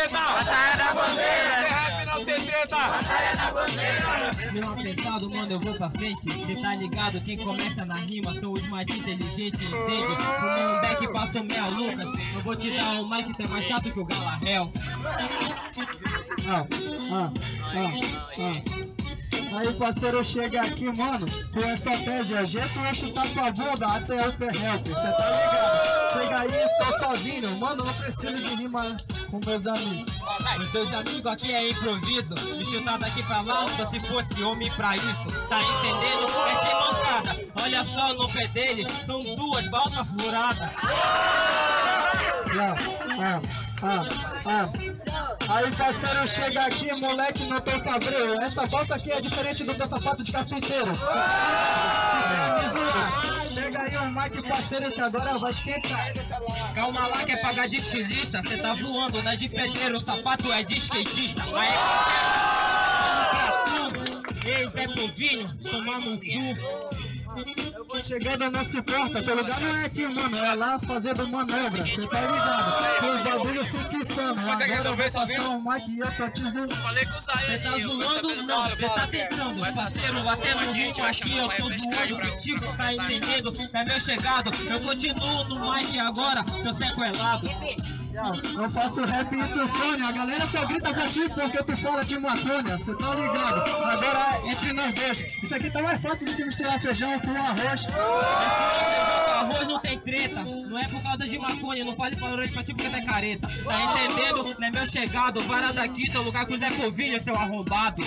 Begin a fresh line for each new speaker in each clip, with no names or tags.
treta. Batalha da bandeira. Tem rap não tem treta. Batalha da bandeira.
Meu pensado, mano, eu vou pra frente. Cê tá ligado, quem começa na rima são os mais inteligentes, entende? O meu back passa meia Lucas. Eu vou te dar um mic, cê é mais chato que o Galarrel.
Aí parceiro, chega aqui, mano, com essa tese, a gente vai chutar tua bunda até o Help, cê tá ligado? Chega aí, tô sozinho, mano, não preciso de rima com meus amigos.
Os teus amigos aqui é improviso, me chutar daqui pra lá, só se fosse homem pra isso, tá entendendo? É que mancada, olha só no pé dele, são duas balsas furadas.
Aí parceiro, chega aqui, moleque, não tem cabreiro. Essa balsa aqui é diferente do teu sapato de carpinteiro. Chega aí um mic, parceiro, que agora vai esquentar.
Calma lá que é pagar de estilista, cê tá voando, não é de pedreiro, o sapato é de skatista. Ei, Zé Povinho, tomar no cu.
Eu vou chegando, não se importa, seu lugar não é aqui, mano, é lá fazendo manobra, cê tá ligado? Que os bagulho fica insano.
Consegue resolver sozinho?
Um mic e eu tô te vendo.
Falei com o Zé.
Cê tá zoando? Não, cê tá tentando. Parceiro, batendo no ritmo aqui, eu tô zoando contigo, tá entendendo? É meu chegado, eu continuo no mic agora, seu sequelado.
Eu faço rap e tu sonha, a galera só grita pra ti porque tu fala de maconha, cê tá ligado? Agora entre nós dois, isso aqui tá mais fácil do que misturar feijão com arroz.
Arroz não tem treta, não é por causa de maconha, não fale valorante pra ti porque é careta. Tá entendendo? Não é meu chegado, para daqui, seu lugar com o Zé Povinho, seu arrombado.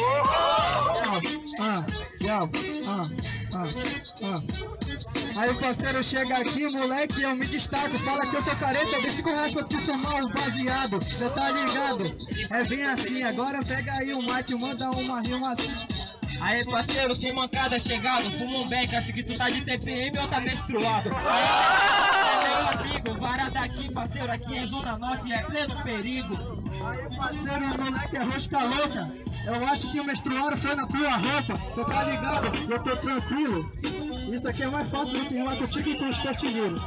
Aí parceiro, chega aqui, moleque, eu me destaco. Fala que eu sou careta, desce com raspa pra te tomar um baseado. Cê tá ligado? É bem assim, agora pega aí o mic, manda uma rima assim.
Aí parceiro, que mancada chegado, fuma um beck, acho que tu tá de TPM ou tá menstruado. Meu amigo, para daqui, parceiro, aqui é Zona Norte e é pleno perigo.
Aí parceiro, o moleque é rosca louca. Eu acho que o menstruário foi na tua roupa. Cê tá ligado? Eu tô tranquilo. Isso aqui é mais fácil do que rimar contigo e com os testigeiros.